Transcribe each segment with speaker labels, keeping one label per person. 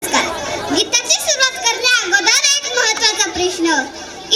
Speaker 1: गीताची सुरुवात करण्या अगोदर एक महत्त्वाचा प्रश्न.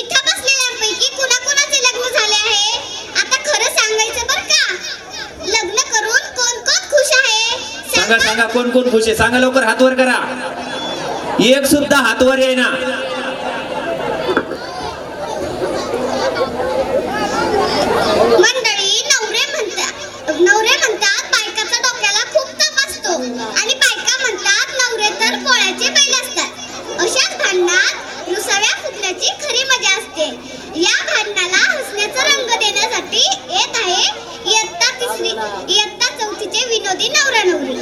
Speaker 1: इथं बसलेल्यांपैकी कुणाकुणाचे लग्न झाले आहे? आता खरं सांगायचं बरं का? लग्न करून कोण कोण खुश आहे?
Speaker 2: सांगा सांगा, कोण कोण खुश आहे? सांगा लवकर, हात वर करा. एक सुद्धा हात वर येईना.
Speaker 1: मंडळी, नवरे म्हणतात बायकाचा डोक्याला खूप ताप असतो आणि बायका म्हणतात नवरे तर पोळ्याचे बैल असतात. अशाच भांडणात रुसव्या फुगण्याची खरी मजा असते. या भांडणाला हसण्याचा रंग देण्यासाठी येत आहे इयत्ता 4चे विनोदी नवरा नवरी.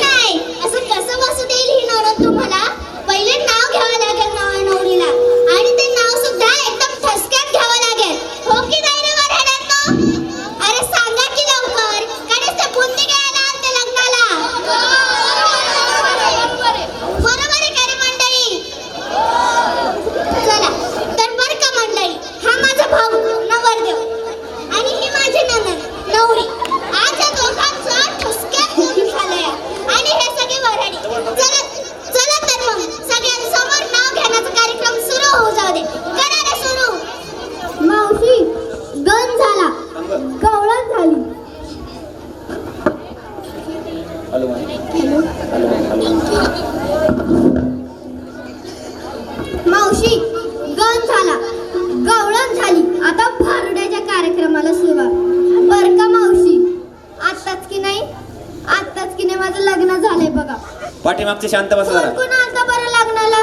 Speaker 1: नाही, असं कसं बसू देईल ही नवरा तुम्हाला? पहिले नाव घ्यावं लागेल नवरा नवरीला आणि ते नाव सुद्धा एकदम ठसक्यात घ्यावं लागेल. हो की नाही रे वऱ्हाड्यांनो? अरे सांगा की लवकर, कडेच ते बुंदी घ्यायला आलते लग्नाला. बरोबर आहे का रे मंडळी? चला तर बरं का मंडळी, हा माझा भाऊ नवरदेव आणि ही माझी नणंद नवरी. आज या दोघांचं ठसक्यात लग्न झालंय आणि हे सगळे वऱ्हाडी. चला तर मग सगळ्यांसमोर नाव घेण्याचा कार्यक्रम सुरू होऊ जाऊ दे. करा रे सुरू. मावशी, गण झाला, गवळण झाली. मावशी, गण झाला, गवळण झाली. आता भारुड्याच्या कार्यक्रमाला सुरुवात. बर का मावशी, आत्ताच की नाही माझं लग्न झालंय बघा.
Speaker 2: पाठीमागचे शांत बसा जरा.
Speaker 1: कोण आलता बरं लग्नाला?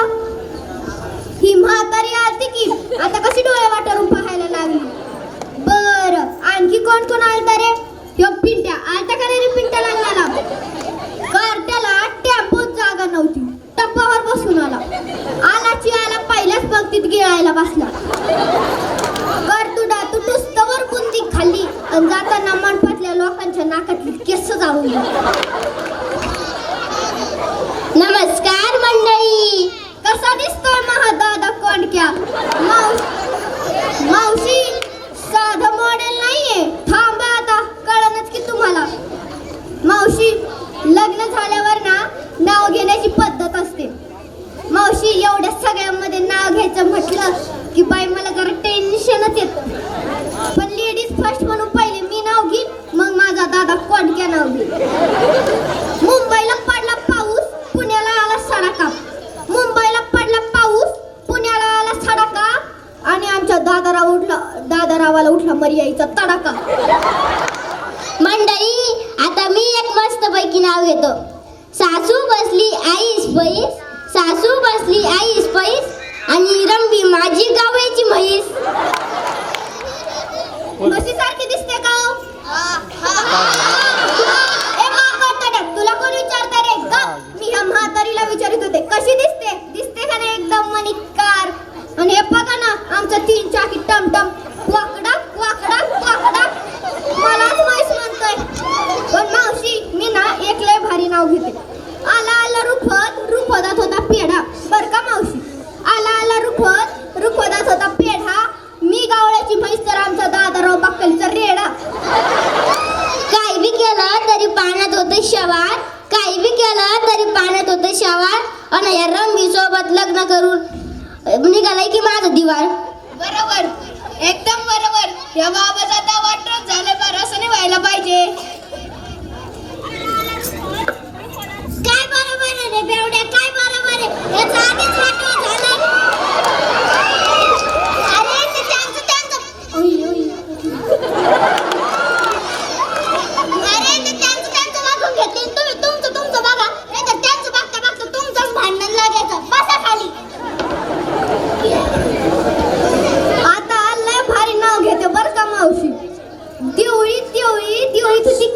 Speaker 1: ही म्हातारी आलती की आता कशी डोळे वाटारून पाहायला लागली. बर, आणखी कोण कोण आलता रे? ह्यो पिंट्या आलता का रे पिंट्या लग्नाला? कार्ट्याला टेम्पोत जागा नव्हती, टप्पावर बसून आला. आला पहिल्याच पंक्तीत गिळायला बसला. तू नुसतंवर बुंदी खाल्ली आणि जाताना मनपातल्या लोकांच्या नाकातली केस जाळून. नमस्कार मंडळी, कसा दिसतोय महादादा कोंडक्या? मावशी, साधं मॉडेल नाहीये, थांबा आता कळणच की तुम्हाला. मावशी, लग्न झाल्यावर ना नाव घेण्याची पद्धत असते. मावशी, एवढ्या सगळ्यांमध्ये नाव घ्यायचं म्हटलं की बाई मला जरा टेन्शनच येतं. पण लेडीज फर्स्ट म्हणून पहिले मी नाव घेईन, मग माझा दादा कोंडक्या नाव घेईन. मुंबईला पडला पाऊस, पुण्याला आला सडाका. मुंबईला पडला पाऊस, पुण्याला आला सडाका आणि आमच्या दादारावाला उठला मर्याईचा तडाका. मंडळी, आता मी एक मस्त पैकी नाव घेतो. सासू बसली आईस पैस, सासू बसली आईस पैस आणि रंबी माझी गावाची म्हैस. म्हशीसारखी दिसते का? तुला कोण विचारता रे? मी ह्या म्हातारीला विचारित होते कशी दिसते का नाही एकदम मणिकार. आणि हे बघा ना, आमचा 3 चाकी टमटम वाकडा वाकडा वाकडा मलाच म्हैस म्हणतोय. पण मावशी, मी ना एक लय भारी नाव घेते. आला रुपदात होता पेढा. बर का मावशी, आला रुपदात होता पेढा. मी गावळ्याची म्हैस तर आमचा दादाराव बाक्कलीचा रेडा. काय बी केलं तरी पाण्यात होतं शवार, काय बी केलं तरी पाण्यात होतं शवार. आणि या रंबी सोबत लग्न करून निघालाय की माझं दिवाळ. बरोबर, एकदम बरोबर. या बाबाचा आता वाटत झालं बरं, असं नाही व्हायला पाहिजे. काय बरोबर आहे रे बेवड्या, काय बरोबर आहे? याचा आधीच वाटत झालं. अरे ते त्यांचं वागून घेतले, तुम्ही तुमचं बघा, नाही तर त्यांचं बघता तुमचंच भांडण लागायचं. बसा खाली. आता लय भारी नाव घेते बरं का मावशी. देवळी तुझी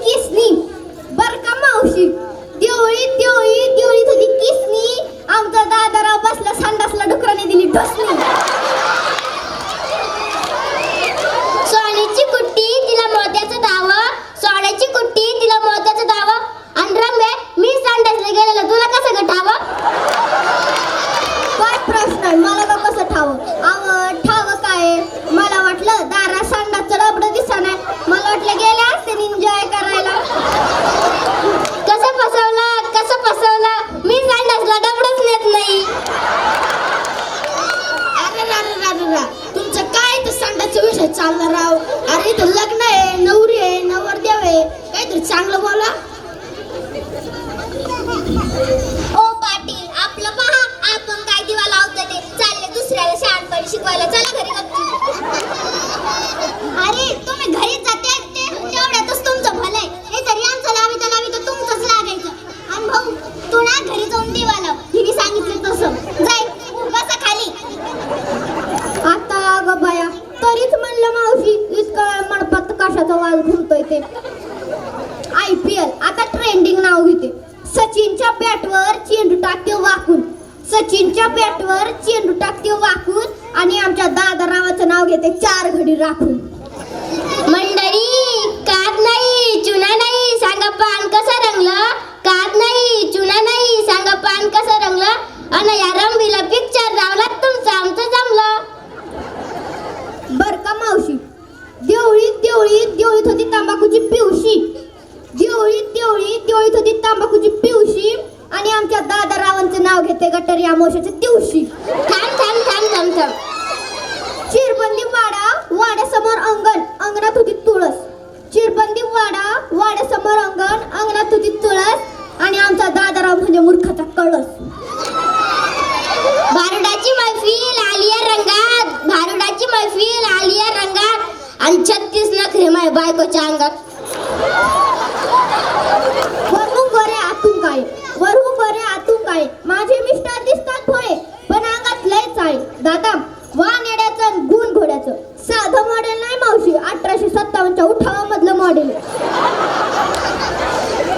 Speaker 1: चांगलं बोला. ओ पाटील आपलं पहा, आपण काय दिवा लावतो ते चालले दुसऱ्याला शहाणपणी शिकवायला. चला घरी गप्पी. अरे तुम्ही घरी जाते तेवढ्यातच तुमचं भलंय. हे तरी आमचं लावी तर तुमचंच लागायचं. आणि भाऊ तू ना घरी जाऊन दिवा लाव, हिने सांगितलं तसं. जाय बसा खाली. आता ग बाया, तरीच म्हणलं मावशी इतका मडपात कशाचा वाज घुमतोय ते. IPL आता ट्रेंडिंग नाव घेते. सचिनच्या बॅटवर चेंडू टाकते वाकून. सचिनच्या बॅटवर चेंडू टाकते वाकून आणि आमच्या दादारावाचं नाव घेते 4 घडी राखून. मंडळी कात नाही चुना नाही सांगा पान कसं रंगलं. कात नाही चुना नाही सांगा पान कसं रंगलं. अन या रंगीला पिक्चर लावला तुमचं आमचं जमलं. बर का मावशी, देवळीत होती तंबाखूची पिवशी. देवळीत होती तंबाखूची पिवशी आणि आमच्या दादारावांचं नाव घेते गटारी अमावस्याच्या दिवशी. थांब. चिरबंदी वाड्यासमोर अंगणात होती तुळस. चिरबंदी वाड्यासमोर अंगणात होती तुळस आणि आमचा दादाराव म्हणजे मूर्खाचा कळस. भारुडाची मैफिल आलिया रंगात आणि 36 नखरे माय बायकोच्या अंगात. वरून बरे आतून काय माझे मिस्टर दिसतात भोळे पण अंगात लय चाळे. दादा वान येड्याचं गुण घोड्याचं साधं मॉडेल नाही मावशी, 1857च्या उठावा मधलं मॉडेल.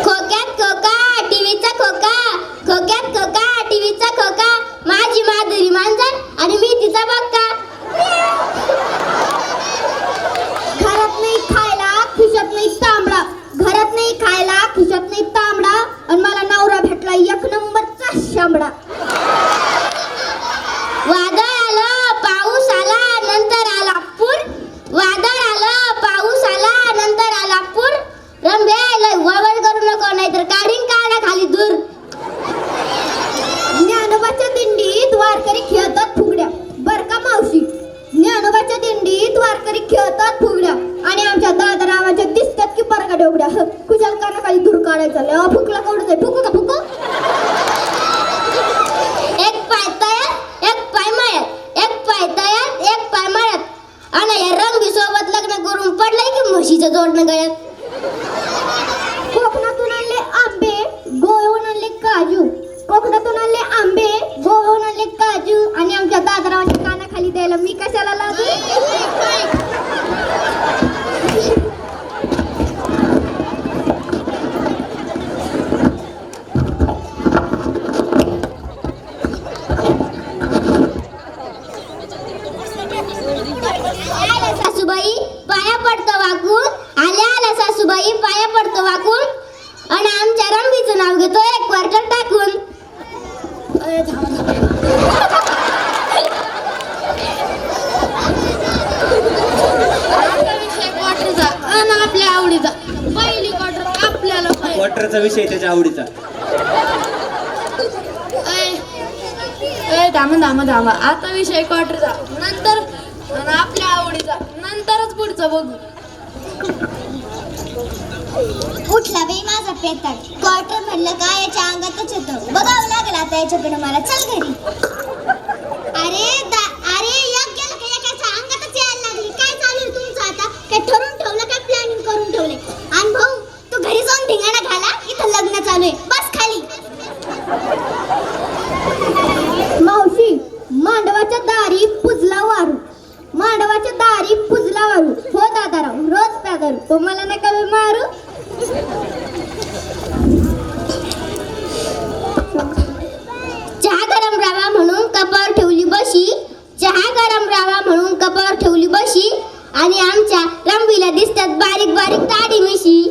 Speaker 1: खोक्यात खोका टीव्हीचा खोका माझी माधुरी मांजर आणि मी तिचा बक्का. घरात नाही खायला खिशात नाही तांबडा आणि मला नवरा भेटला 1 नंबरचा शांबडा. वादळ आलं पाऊस आला नंतर आला पूर. रंबे लय वळवळ करू नको नाहीतर काढीन काढा खाली दूर. ज्ञानोबाच्या दिंडीत वारकरी खेळतात फुगड्या. बर का मावशी, ज्ञानोबाच्या दिंडीत वारकरी खेळतात फुगड्या आणि आमच्या दादारावाच्या दिसतात की बरका डोबड्या. कुशाल कानाखाली दूर काढायचा फुकला कवडच आहे. फुकू का फुकू. एक पाय तयार एक पाय मळ्यात आणि या रंगी सोबत लग्न करून पडलंय की म्हशीचं जोडणं गळ्यात. कोकणातून आणले आंबे गोव्याहून आणले काजू आणि आमच्या दादरावाच्या कानाखाली द्यायला मी कशाला लागू. सासूबाई पाया पडतो वाकून. आल्या सासूबाई पाया पडतो वाकून आणि आमच्या रंबीचं नाव घेतो 1 क्वार्टर टाकून. आपल्या आवडीचा पहिली क्वार्टर आपल्याला
Speaker 2: क्वार्टरचा विषय त्याच्या आवडीचा.
Speaker 3: थांबा आता विषय क्वार्टरचा नंतर आपल्या आवडीचा नंतरच पुढचं बघू.
Speaker 1: उठला बाई माझा पेताळ. क्वार्टर म्हणलं का याच्या अंगातच येतं. बघावं लागलं आता याच्याकडे मला. चल घरी. अरे एक गेलं का एकाच्या अंगातच यायला लागली. काय चालू आहे तुमचं आता. काय ठरवून ठेवलं काय प्लॅनिंग करून ठेवले. आणि भाऊ तू घरी जाऊन धिंगाणा घाला, इथं लग्न चालू आहे. बस खाली. मावशी मांडवाच्या दारी पुजला वारू. हो दादाराव रोज प्यादारू तो मला नका मारू. चहा गरम राहावा म्हणून कपावर ठेवली बशी आणि आमच्या रंबीला दिसतात बारीक दाढी मिशी.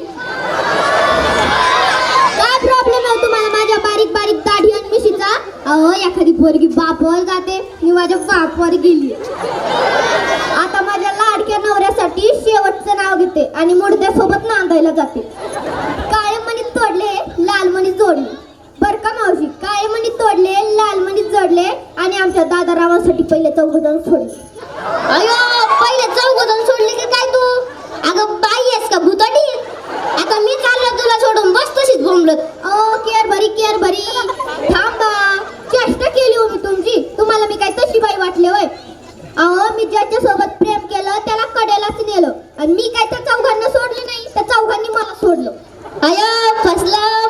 Speaker 1: काय प्रॉब्लेम आहे तुम्हाला माझ्या बारीक दाढी आणि मिशीचा. अहो एखादी पोरगी बापावर जाते, मी माझ्या बापावर गेली. आता माझ्या लाडक्या नवऱ्यासाठी शेवटचं नाव घेते आणि मुडद्यासोबत नांदायला जाते. काळे मणी तोडले लाल मणी जोडले. बर का मावशी, काळे मणी तोडले लाल मणी जोडले आणि आमच्या दादारावांसाठी पहिले 4 जण सोडले. अयो पहिले 4 जण सोडले की काय तू. अगं बाई आहेस का भुतडी. आता मी चाललो तुला फसलं